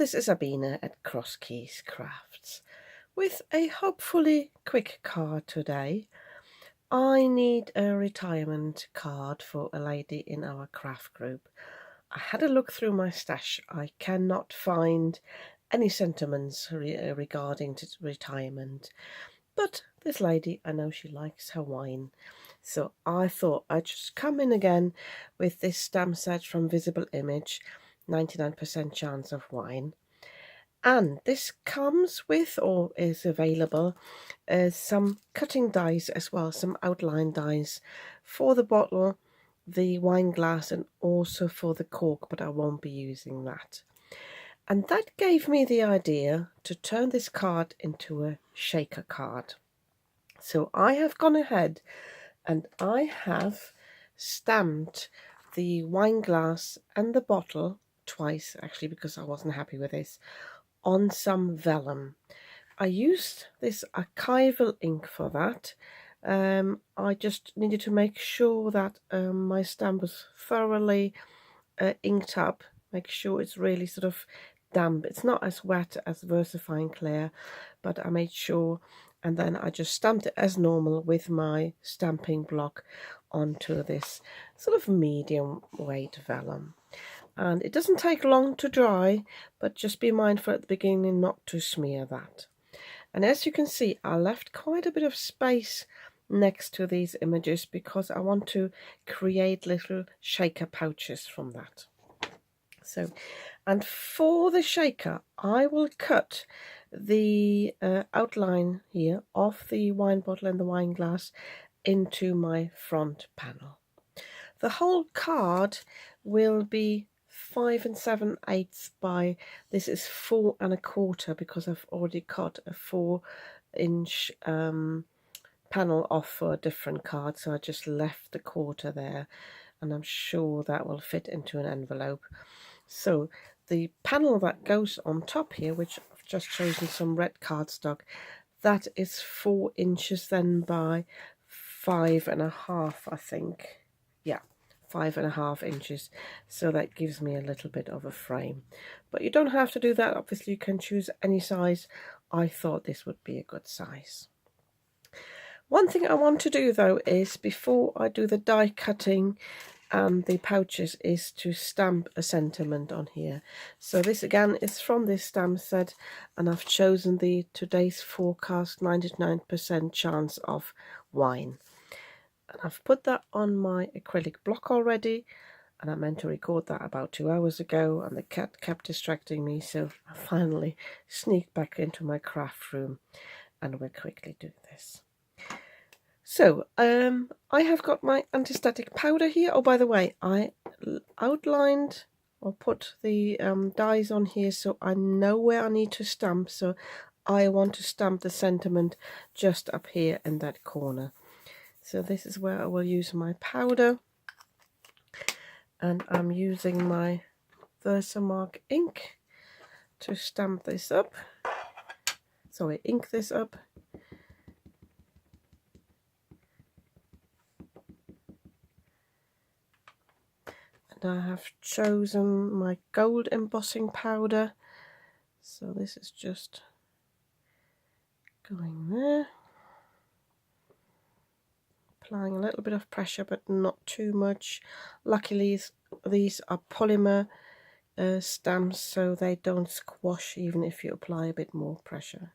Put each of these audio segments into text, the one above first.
this is Abina at Cross Keys Crafts with a hopefully quick card today. I need a retirement card for a lady in our craft group. I had a look through my stash. I cannot find any sentiments regarding to retirement. But this lady, I know she likes her wine. So I thought I'd just come in again with this stamp set from Visible Image, 99% chance of wine. And this comes with, or is available, some cutting dies as well, some outline dies for the bottle, the wine glass, and also for the cork, but I won't be using that. And that gave me the idea to turn this card into a shaker card. So I have gone ahead and I have stamped the wine glass and the bottle twice, actually, because I wasn't happy with this, on some vellum. I used this archival ink for that. I just needed to make sure that my stamp was thoroughly inked up, make sure it's really sort of damp. It's not as wet as VersaFine Clear, but I made sure, and then I just stamped it as normal with my stamping block onto this sort of medium weight vellum. And it doesn't take long to dry, but just be mindful at the beginning not to smear that. And as you can see, I left quite a bit of space next to these images because I want to create little shaker pouches from that. So, and for the shaker, I will cut the outline here of the wine bottle and the wine glass into my front panel. The whole card will be 5 7/8 by, this is 4 1/4 because I've already cut a 4-inch panel off for a different card, so I just left the quarter there, and I'm sure that will fit into an envelope. So the panel that goes on top here, which I've just chosen some red cardstock, that is 4 inches then by 5 1/2, I think. Yeah, 5 1/2 inches. So that gives me a little bit of a frame. But you don't have to do that. Obviously, you can choose any size. I thought this would be a good size. One thing I want to do though is, before I do the die cutting and the pouches, is to stamp a sentiment on here. So this again is from this stamp set, and I've chosen the today's forecast 99% chance of wine. And I've put that on my acrylic block already, and I meant to record that about 2 hours ago, and the cat kept distracting me, so I finally sneaked back into my craft room and we'll quickly do this. So I have got my anti-static powder here. Oh, by the way, I outlined or put the dies on here so I know where I need to stamp. So I want to stamp the sentiment just up here in that corner. So this is where I will use my powder, and I'm using my Versamark ink to stamp this up. Sorry, ink this up. And I have chosen my gold embossing powder, so this is just going there. Applying a little bit of pressure, but not too much. Luckily, these are polymer stamps, so they don't squash even if you apply a bit more pressure.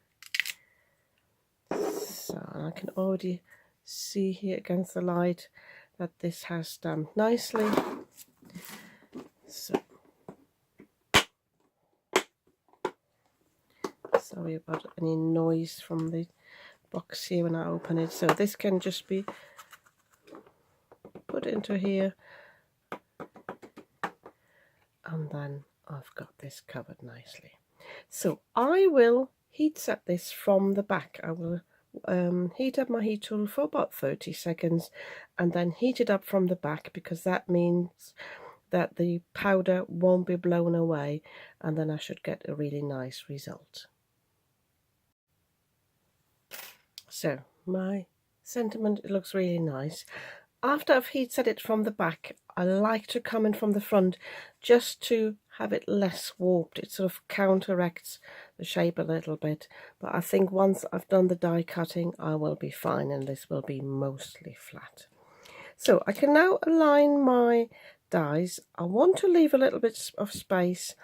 So I can already see here against the light that this has stamped nicely. So sorry about any noise from the box here when I open it. So this can just be put into here, and then I've got this covered nicely. So I will heat set this from the back. I will heat up my heat tool for about 30 seconds and then heat it up from the back, because that means that the powder won't be blown away, and then I should get a really nice result. So my sentiment, it looks really nice. After I've heat set it from the back, I like to come in from the front just to have it less warped. It sort of counteracts the shape a little bit, but I think once I've done the die cutting I will be fine and this will be mostly flat. So I can now align my dies. I want to leave a little bit of space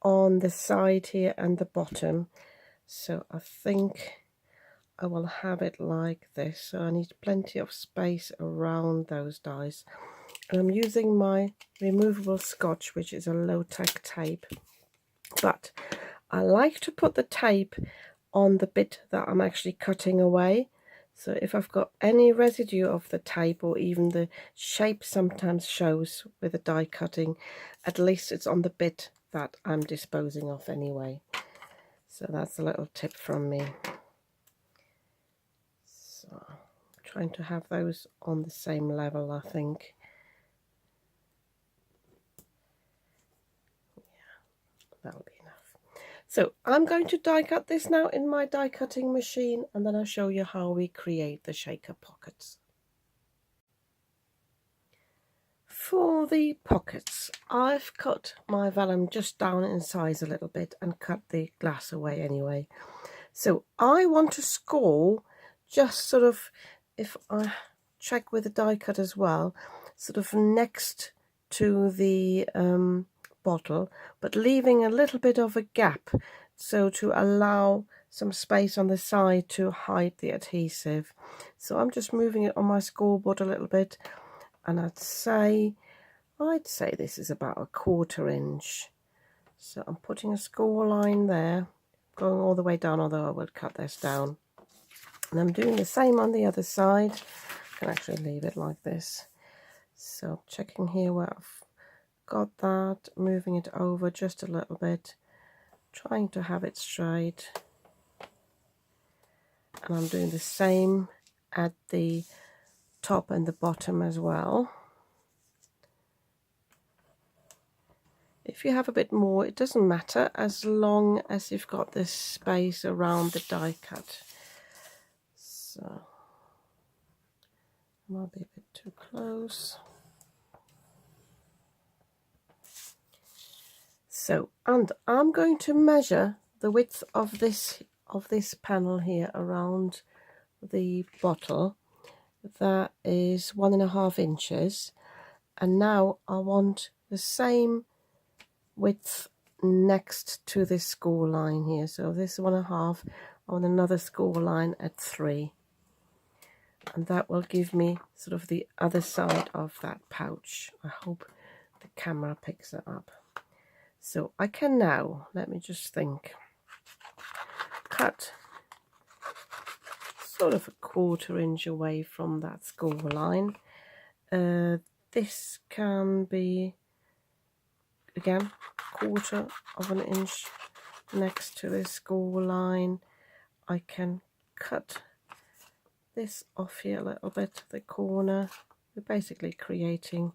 on the side here and the bottom, so I think I will have it like this. So I need plenty of space around those dies. And I'm using my removable scotch, which is a low-tack tape, but I like to put the tape on the bit that I'm actually cutting away. So if I've got any residue of the tape, or even the shape sometimes shows with the die cutting, at least it's on the bit that I'm disposing of anyway. So that's a little tip from me. So I'm trying to have those on the same level, I think. That'll be enough. So I'm going to die cut this now in my die cutting machine, and then I'll show you how we create the shaker pockets. For the pockets, I've cut my vellum just down in size a little bit and cut the glass away anyway. So I want to score just sort of, if I check with the die cut as well, sort of next to the bottle, but leaving a little bit of a gap, so to allow some space on the side to hide the adhesive. So I'm just moving it on my scoreboard a little bit, and I'd say this is about a 1/4 inch. So I'm putting a score line there, going all the way down, although I would cut this down. And I'm doing the same on the other side. I can actually leave it like this. So I'm checking here where I've got that, moving it over just a little bit, trying to have it straight. And I'm doing the same at the top and the bottom as well. If you have a bit more, it doesn't matter, as long as you've got this space around the die cut. So might be a bit too close. So, and I'm going to measure the width of this panel here around the bottle. That is 1.5 inches, and now I want the same width next to this score line here. So this 1.5, I want another score line at 3, and that will give me sort of the other side of that pouch. I hope the camera picks it up. So I can now, let me just think, cut sort of a 1/4 inch away from that score line. This can be, again, 1/4 inch next to this score line. I can cut this off here a little bit, the corner. We're basically creating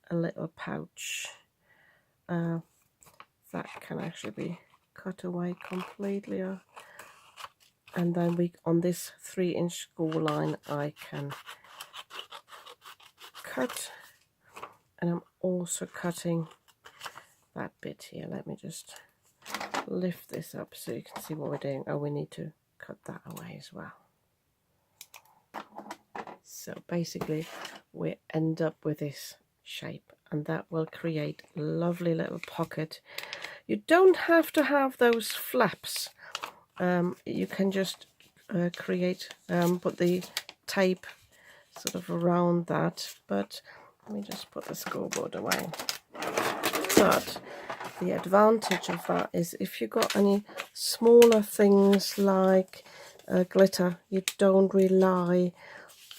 a little pouch. That can actually be cut away completely, and then on this 3-inch score line I can cut, and I'm also cutting that bit here. Let me just lift this up so you can see what we're doing. Oh, we need to cut that away as well. So basically we end up with this shape, and that will create a lovely little pocket. You don't have to have those flaps. You can just create, put the tape sort of around that, but let me just put the scoreboard away. But the advantage of that is if you've got any smaller things like glitter, you don't rely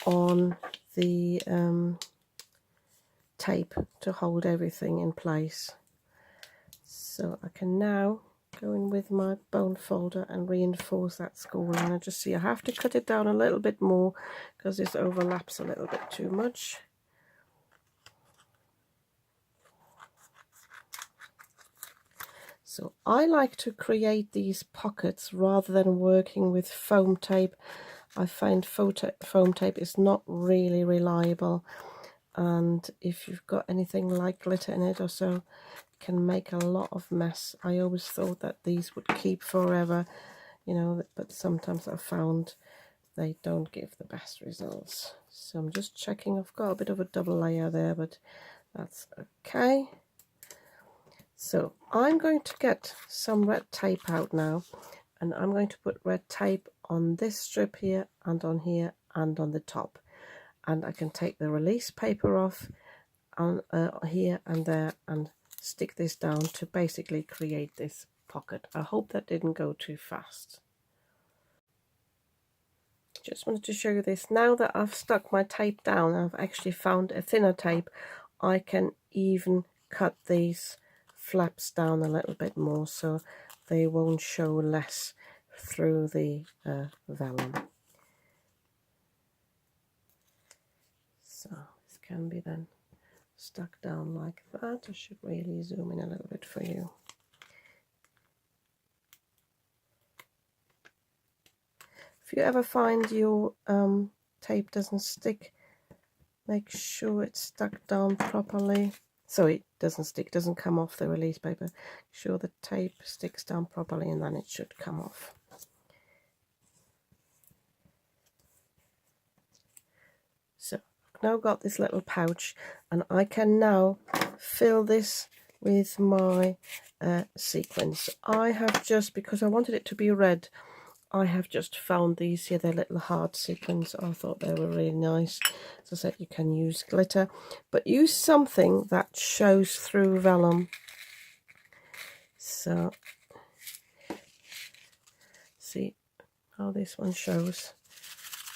on the tape to hold everything in place. So I can now go in with my bone folder and reinforce that score line. I just see I have to cut it down a little bit more because this overlaps a little bit too much. So I like to create these pockets rather than working with foam tape. I find foam tape is not really reliable, and if you've got anything like glitter in it or so, can make a lot of mess. I always thought that these would keep forever, you know, but sometimes I've found they don't give the best results. So I'm just checking. I've got a bit of a double layer there, but that's okay. So I'm going to get some red tape out now, and I'm going to put red tape on this strip here and on here and on the top, and I can take the release paper off on here and there and stick this down to basically create this pocket. I hope that didn't go too fast. Just wanted to show you this. Now that I've stuck my tape down, I've actually found a thinner tape. I can even cut these flaps down a little bit more so they won't show less through the vellum. So this can be then stuck down like that. I should really zoom in a little bit for you. If you ever find your tape doesn't stick, make sure it's stuck down properly. So it doesn't stick, doesn't come off the release paper. Make sure the tape sticks down properly and then it should come off. So I've now got this little pouch, and I can now fill this with my sequins. I have just, because I wanted it to be red, I have just found these here. They're little hard sequins. I thought they were really nice. As I said, you can use glitter, but use something that shows through vellum. So see how this one shows.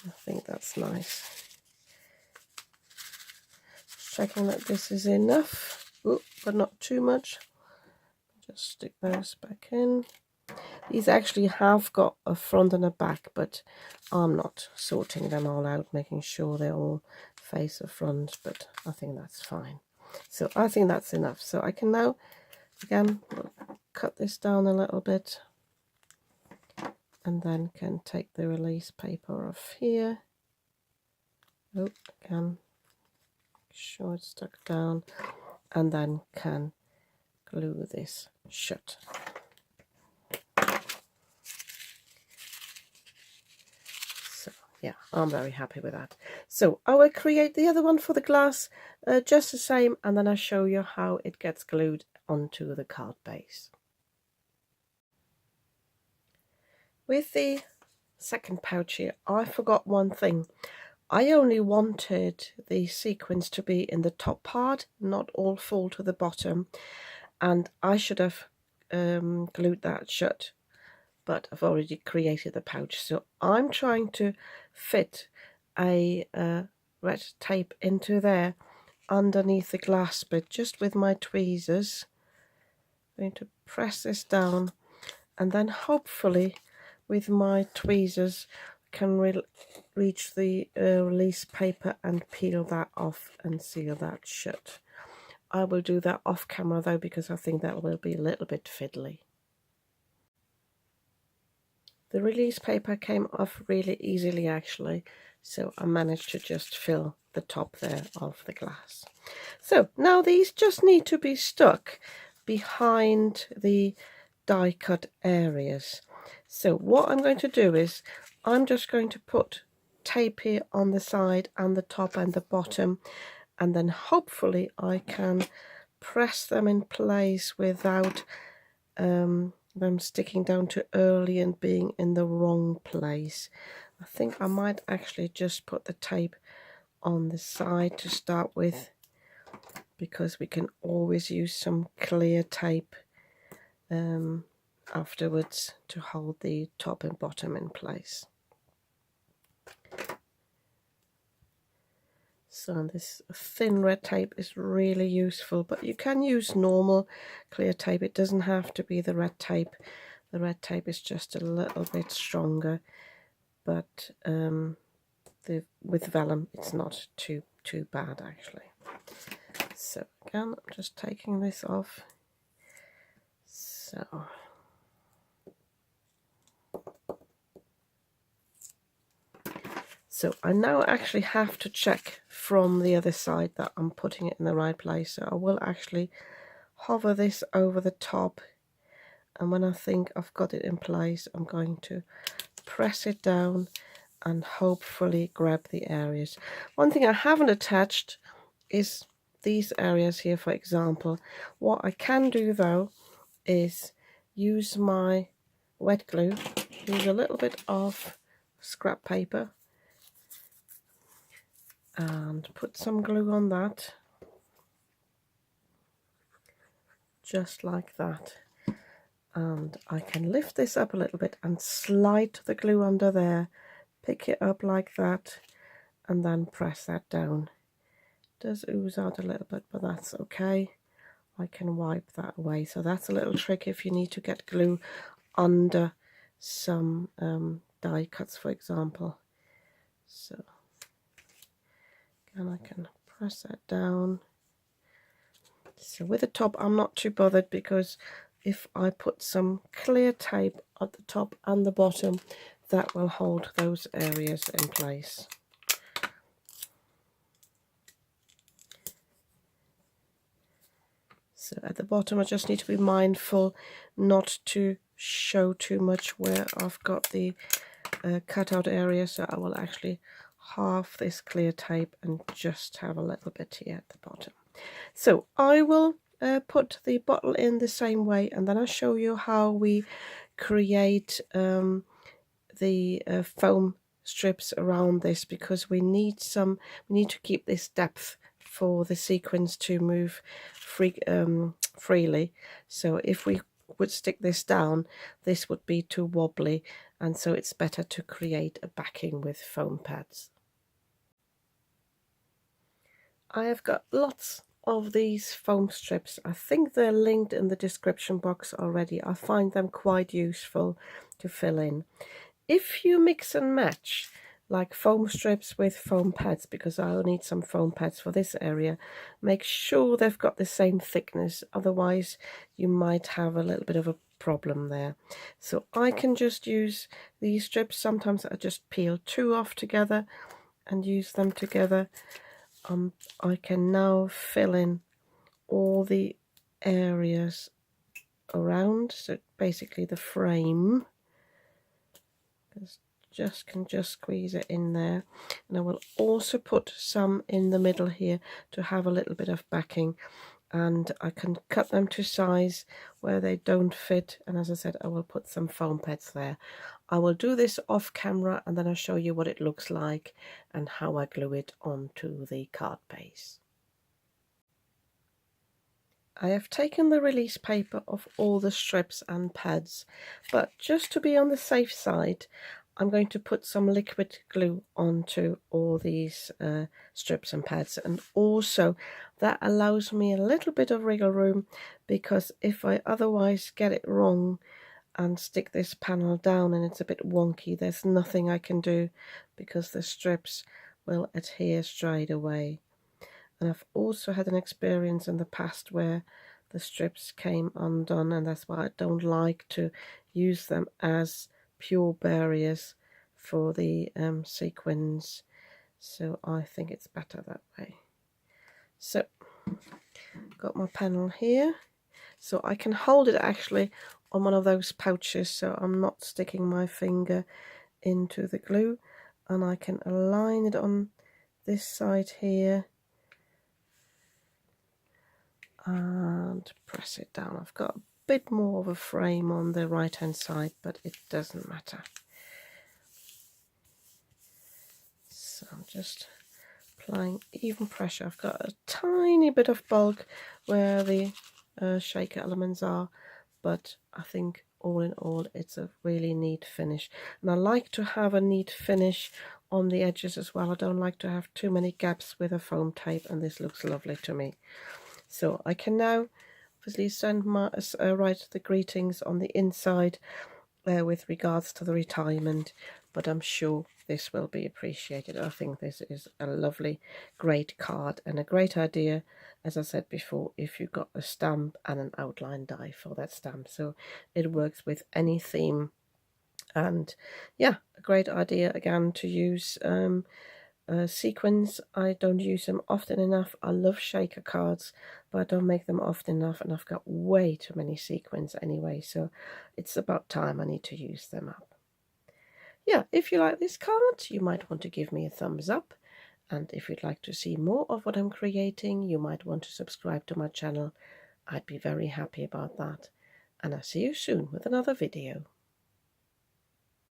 I think that's nice. Checking that this is enough. Ooh, but not too much. Just stick those back in. These actually have got a front and a back, but I'm not sorting them all out, making sure they all face the front, but I think that's fine. So I think that's enough. So I can now, again, cut this down a little bit, and then can take the release paper off here. Oh, again, make sure it's stuck down, and then can glue this shut. Yeah, I'm very happy with that. So I will create the other one for the glass just the same, and then I'll show you how it gets glued onto the card base. With the second pouch here, I forgot one thing. I only wanted the sequins to be in the top part, not all fall to the bottom, and I should have glued that shut, but I've already created the pouch. So I'm trying to fit a red tape into there underneath the glass bit, just with my tweezers. I'm going to press this down, and then hopefully with my tweezers can reach the release paper and peel that off and seal that shut. I will do that off camera though, because I think that will be a little bit fiddly. The release paper came off really easily actually, so I managed to just fill the top there of the glass. So now these just need to be stuck behind the die cut areas. So what I'm going to do is I'm just going to put tape here on the side and the top and the bottom, and then hopefully I can press them in place without them sticking down too early and being in the wrong place. I think I might actually just put the tape on the side to start with, because we can always use some clear tape afterwards to hold the top and bottom in place. So this thin red tape is really useful, but you can use normal clear tape. It doesn't have to be the red tape. The red tape is just a little bit stronger, but with vellum it's not too bad actually. So again, I'm just taking this off. So I now actually have to check from the other side that I'm putting it in the right place. So I will actually hover this over the top, and when I think I've got it in place, I'm going to press it down and hopefully grab the areas. One thing I haven't attached is these areas here, for example. What I can do though is use my wet glue, use a little bit of scrap paper and put some glue on that, just like that. And I can lift this up a little bit and slide the glue under there, pick it up like that, and then press that down. It does ooze out a little bit, but that's okay. I can wipe that away. So that's a little trick if you need to get glue under some die cuts, for example. So again, I can press that down. So with the top, I'm not too bothered, because if I put some clear tape at the top and the bottom, that will hold those areas in place. So at the bottom, I just need to be mindful not to show too much where I've got the cutout area. So I will actually half this clear tape and just have a little bit here at the bottom. So I will put the bottle in the same way, and then I'll show you how we create the foam strips around this, because we need to keep this depth for the sequins to move freely. So if we would stick this down, this would be too wobbly, and so it's better to create a backing with foam pads. I have got lots of these foam strips. I think they're linked in the description box already. I find them quite useful to fill in. If you mix and match like foam strips with foam pads, because I'll need some foam pads for this area, make sure they've got the same thickness, otherwise you might have a little bit of a problem there. So I can just use these strips. Sometimes I just peel two off together and use them together. I can now fill in all the areas around, so basically the frame. Can just squeeze it in there, and I will also put some in the middle here to have a little bit of backing, and I can cut them to size where they don't fit, and as I said, I will put some foam pads there. I will do this off camera, and then I'll show you what it looks like and how I glue it onto the card base. I have taken the release paper off all the strips and pads, but just to be on the safe side, I'm going to put some liquid glue onto all these strips and pads, and also that allows me a little bit of wriggle room, because if I otherwise get it wrong and stick this panel down and it's a bit wonky, there's nothing I can do, because the strips will adhere straight away. And I've also had an experience in the past where the strips came undone, and that's why I don't like to use them as pure barriers for the sequins. So I think it's better that way. So got my panel here, so I can hold it actually on one of those pouches, so I'm not sticking my finger into the glue, and I can align it on this side here and press it down. I've got a bit more of a frame on the right hand side, but it doesn't matter. So I'm just applying even pressure. I've got a tiny bit of bulk where the shaker elements are, but I think all in all it's a really neat finish, and I like to have a neat finish on the edges as well. I don't like to have too many gaps with a foam tape, and this looks lovely to me. So I can now obviously send my write the greetings on the inside with regards to the retirement, but I'm sure this will be appreciated. I think this is a lovely, great card, and a great idea, as I said before, if you've got a stamp and an outline die for that stamp. So it works with any theme, and yeah, a great idea again to use Sequins, I don't use them often enough. I love shaker cards, but I don't make them often enough, and I've got way too many sequins anyway, so it's about time I need to use them up. Yeah, if you like this card, you might want to give me a thumbs up, and if you'd like to see more of what I'm creating, you might want to subscribe to my channel. I'd be very happy about that, and I'll see you soon with another video.